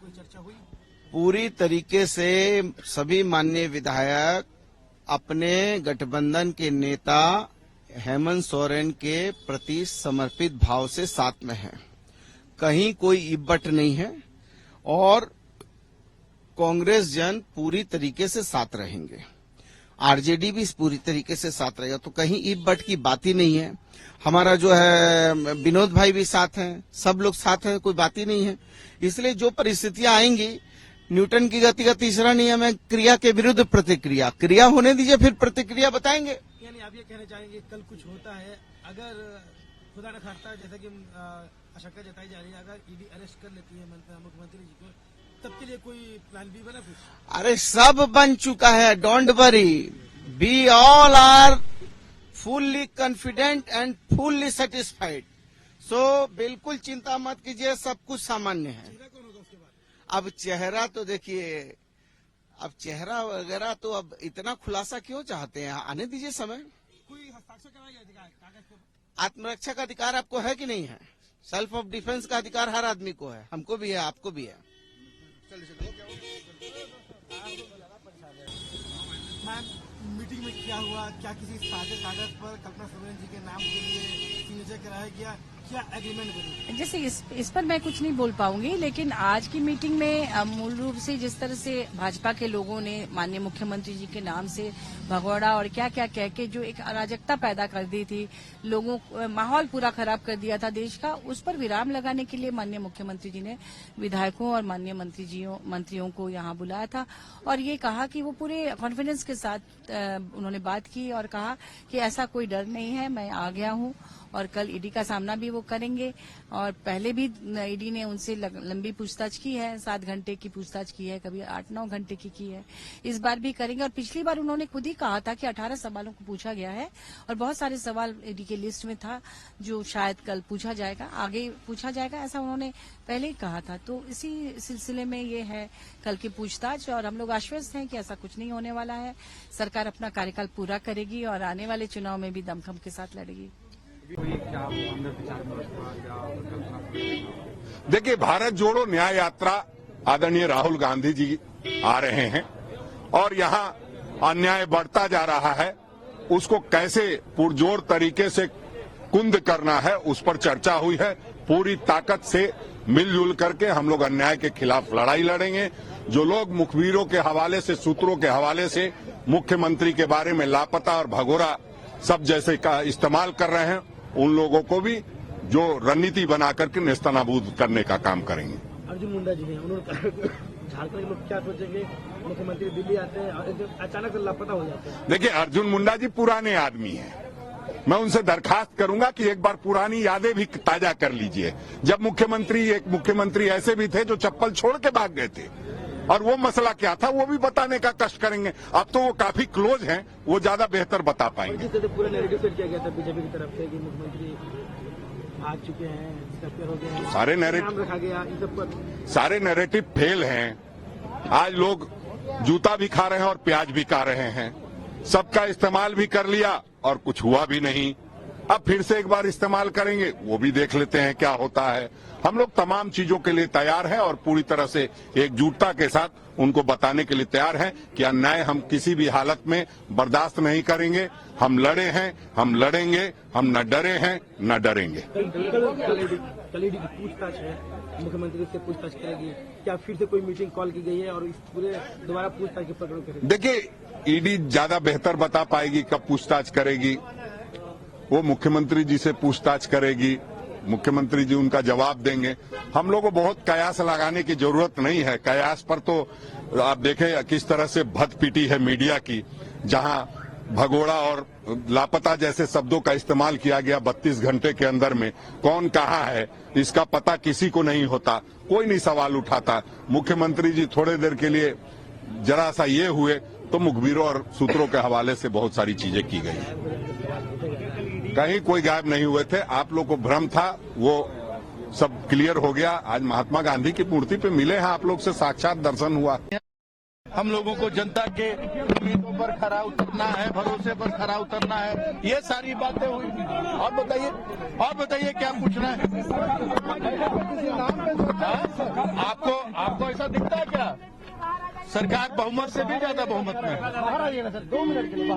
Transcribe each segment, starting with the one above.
कोई चर्चा हुई? पूरी तरीके से सभी माननीय विधायक अपने गठबंधन के नेता हेमंत सोरेन के प्रति समर्पित भाव से साथ में हैं। कहीं कोई इब्बट नहीं है और कांग्रेस जन पूरी तरीके से साथ रहेंगे। आरजेडी भी पूरी तरीके से साथ रहेगा, तो कहीं इब्बट की बात ही नहीं है। हमारा जो है विनोद भाई भी साथ हैं, सब लोग साथ हैं, कोई बात ही नहीं है। इसलिए जो परिस्थितियां आएंगी, न्यूटन की गति का तीसरा नियम है क्रिया के विरुद्ध प्रतिक्रिया। क्रिया होने दीजिए, फिर प्रतिक्रिया बताएंगे। यानी आप ये कहना चाहेंगे कल कुछ होता है, अगर खुदा न खास्ता जैसा कि आशंका जताई जा रही है, अगर ईडी अरेस्ट कर लेती है मुख्यमंत्री जी को, तब के लिए कोई प्लान बी बना कुछ? अरे सब बन चुका है, don't worry, we all are fully confident and fully satisfied. So बिल्कुल चिंता मत कीजिए, सब कुछ सामान्य है। चेहरा कौन होगा उसके बाद? अब चेहरा तो देखिए, अब चेहरा वगैरह तो अब इतना खुलासा क्यों चाहते हैं, आने दीजिए समय। कोई हस्ताक्षर कराया अधिकार कागज पर? आत्मरक्षा का अधिकार आपको है कि नहीं है? सेल्फ ऑफ डिफेंस का अधिकार हर आदमी को है, हमको भी है, आपको भी है। मैम, मीटिंग में क्या हुआ? क्या किसी साझे कागज पर कल्पना सोरेन जी के नाम के लिए सिग्नेचर कराया गया? क्या एग्रीमेंट बनी? जैसे इस पर मैं कुछ नहीं बोल पाऊंगी, लेकिन आज की मीटिंग में मूल रूप से जिस तरह से भाजपा के लोगों ने माननीय मुख्यमंत्री जी के नाम से भगोड़ा और क्या क्या कह के जो एक अराजकता पैदा कर दी थी, लोगों माहौल पूरा खराब कर दिया था देश का, उस पर विराम लगाने के लिए माननीय मुख्यमंत्री जी ने विधायकों और माननीय मंत्रियों को यहाँ बुलाया था और ये कहा कि वो पूरे कॉन्फिडेंस के साथ उन्होंने बात की और कहा कि ऐसा कोई डर नहीं है, मैं आ गया हूँ और कल ईडी का सामना भी वो करेंगे। और पहले भी ईडी ने उनसे लंबी पूछताछ की है, 7 घंटे की पूछताछ की है, कभी 8-9 घंटे की है, इस बार भी करेंगे। और पिछली बार उन्होंने खुद ही कहा था कि 18 सवालों को पूछा गया है और बहुत सारे सवाल ईडी के लिस्ट में था जो शायद कल पूछा जाएगा, आगे पूछा जाएगा, ऐसा उन्होंने पहले ही कहा था। तो इसी सिलसिले में ये है कल की पूछताछ और हम लोग आश्वस्त हैं कि ऐसा कुछ नहीं होने वाला है। सरकार अपना कार्यकाल पूरा करेगी और आने वाले चुनाव में भी दमखम के साथ लड़ेगी। देखिए, भारत जोड़ो न्याय यात्रा आदरणीय राहुल गांधी जी आ रहे हैं और यहाँ अन्याय बढ़ता जा रहा है, उसको कैसे पुरजोर तरीके से कुंद करना है उस पर चर्चा हुई है। पूरी ताकत से मिलजुल करके हम लोग अन्याय के खिलाफ लड़ाई लड़ेंगे। जो लोग मुखबिरों के हवाले से, सूत्रों के हवाले से मुख्यमंत्री के बारे में लापता और भगोड़ा सब जैसे का इस्तेमाल कर रहे हैं, उन लोगों को भी जो रणनीति बना करके नेस्तनाबूद करने का काम करेंगे। अर्जुन मुंडा जी ने उन्होंने झारखंड के लोग क्या सोचेंगे, मुख्यमंत्री दिल्ली आते हैं और अचानक से लापता हो जाते हैं? देखिए, अर्जुन मुंडा जी पुराने आदमी हैं, मैं उनसे दरखास्त करूंगा कि एक बार पुरानी यादें भी ताजा कर लीजिए। जब एक मुख्यमंत्री ऐसे भी थे जो चप्पल छोड़ के भाग गए थे और वो मसला क्या था वो भी बताने का कष्ट करेंगे। अब तो वो काफी क्लोज हैं, वो ज्यादा बेहतर बता पाएंगे। पूरा नैरेटिव सेट किया गया था बीजेपी की तरफ से कि मुख्यमंत्री आ चुके हैं, हो गए हैं, सारे नैरेटिव रखा गया, इन सब पर सारे नैरेटिव फेल हैं। आज लोग जूता भी खा रहे हैं और प्याज भी खा रहे हैं। सबका इस्तेमाल भी कर लिया और कुछ हुआ भी नहीं। अब फिर से एक बार इस्तेमाल करेंगे, वो भी देख लेते हैं क्या होता है। हम लोग तमाम चीजों के लिए तैयार हैं और पूरी तरह से एकजुटता के साथ उनको बताने के लिए तैयार हैं कि अन्याय हम किसी भी हालत में बर्दाश्त नहीं करेंगे। हम लड़े हैं, हम लड़ेंगे, हम न डरे हैं न डरेंगे। कल ईडी की पूछताछ है, मुख्यमंत्री से पूछताछ करेगी, क्या फिर से कोई मीटिंग कॉल की गई है और इस पूरे दोबारा पूछताछ की प्रकरण करेगी? देखिए, ईडी ज्यादा बेहतर बता पाएगी कब पूछताछ करेगी। वो मुख्यमंत्री जी से पूछताछ करेगी, मुख्यमंत्री जी उनका जवाब देंगे। हम लोगों को बहुत कयास लगाने की जरूरत नहीं है। कयास पर तो आप देखें किस तरह से भद पीटी है मीडिया की, जहां भगोड़ा और लापता जैसे शब्दों का इस्तेमाल किया गया 32 घंटे के अंदर में। कौन कहाँ है इसका पता किसी को नहीं होता, कोई नहीं सवाल उठाता। मुख्यमंत्री जी थोड़े देर के लिए जरा सा ये हुए तो मुखबिरों और सूत्रों के हवाले से बहुत सारी चीजें की गई। कहीं कोई गायब नहीं हुए थे, आप लोग को भ्रम था, वो सब क्लियर हो गया। आज महात्मा गांधी की मूर्ति पे मिले हैं आप लोग से, साक्षात दर्शन हुआ। हम लोगों को जनता के उम्मीदों पर खरा उतरना है, भरोसे पर खरा उतरना है, ये सारी बातें हुई। और बताइए क्या पूछना है? आपको ऐसा दिखता है क्या सरकार बहुमत से भी ज्यादा बहुमत में है?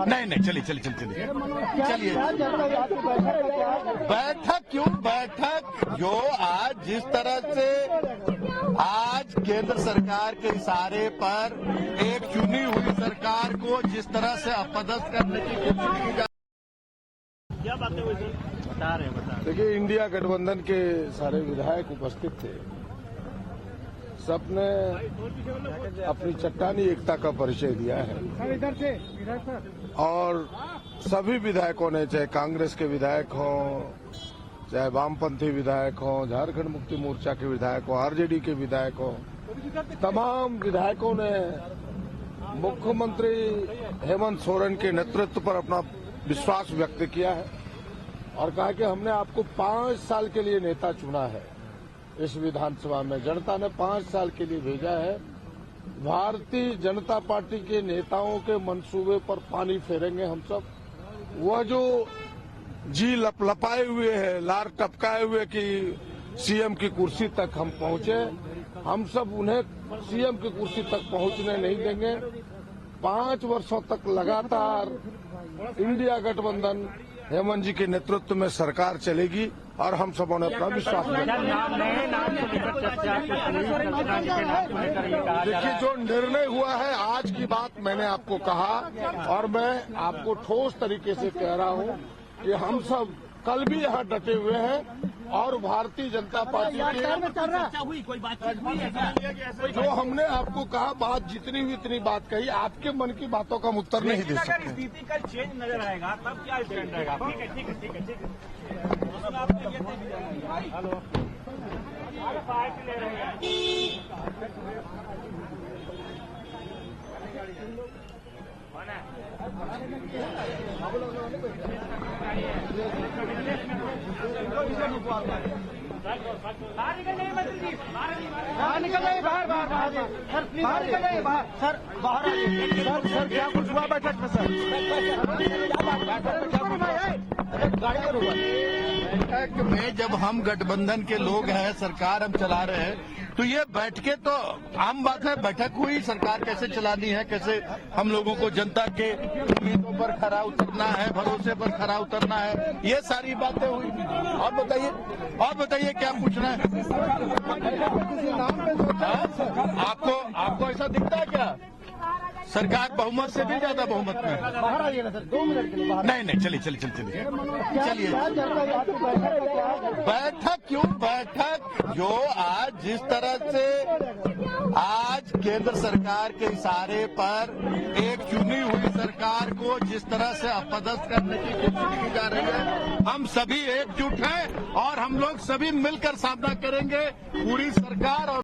नहीं, चलिए। बैठक जो आज जिस तरह से आज केंद्र सरकार के इशारे पर एक चुनी हुई सरकार को जिस तरह से अपदस्थ करने की कोशिश की जा क्या बातें हुई सर? बता रहे देखिए, इंडिया गठबंधन के सारे विधायक उपस्थित थे। सबने अपनी चट्टानी एकता का परिचय दिया है और सभी विधायकों ने, चाहे कांग्रेस के विधायक हों, चाहे वामपंथी विधायक हों, झारखंड मुक्ति मोर्चा के विधायक हों, आरजेडी के विधायक हों, तमाम विधायकों ने मुख्यमंत्री हेमंत सोरेन के नेतृत्व पर अपना विश्वास व्यक्त किया है और कहा कि हमने आपको 5 साल के लिए नेता चुना है। इस विधानसभा में जनता ने 5 साल के लिए भेजा है। भारतीय जनता पार्टी के नेताओं के मंसूबे पर पानी फेरेंगे हम सब। वह जो जी लपलपाए हुए है, लार टपकाए हुए कि सीएम की कुर्सी तक हम पहुंचे, हम सब उन्हें सीएम की कुर्सी तक पहुंचने नहीं देंगे। 5 वर्षों तक लगातार इंडिया गठबंधन हेमंत जी के नेतृत्व में सरकार चलेगी और हम सबों ने अपना विश्वास देखिए, जो निर्णय हुआ है, आज की बात मैंने आपको कहा और मैं आपको ठोस तरीके से कह रहा हूं कि हम सब कल भी यहाँ डटे हुए हैं और भारतीय जनता पार्टी के कोई बातचीत हुई है क्या? जो हमने आपको कहा, बात जितनी हुई इतनी बात कही। आपके मन की बातों का हम उत्तर नहीं दे सकते। स्थिति का चेंज नजर आएगा तब क्या स्टैंड रहेगा? ठीक है। हेलो, पार्टी ले रहे हैं। बाहर निकल रहे, बाहर सर, प्लीज बाहर निकल रहे, सर बाहर सर क्या कुछ हुआ बैठक में? सर बैठक में जब हम गठबंधन के लोग हैं, सरकार हम चला रहे हैं, तो ये बैठके तो आम बात है। बैठक हुई, सरकार कैसे चलानी है, कैसे हम लोगों को जनता के उम्मीदों पर खरा उतरना है, भरोसे पर खरा उतरना है, ये सारी बातें हुई। और बताइए क्या पूछना है? आपको ऐसा दिखता है क्या सरकार बहुमत से भी ज्यादा बहुमत में है? बाहर आइए ना सर, 2 मिनट के लिए बाहर। नहीं, चलिए। बैठक जो आज जिस तरह से आज केंद्र सरकार के इशारे पर एक चुनी हुई सरकार को जिस तरह से अपदस्थ करने की कोशिश की जा रही है, हम सभी एकजुट हैं और हम लोग सभी मिलकर सामना करेंगे। पूरी सरकार और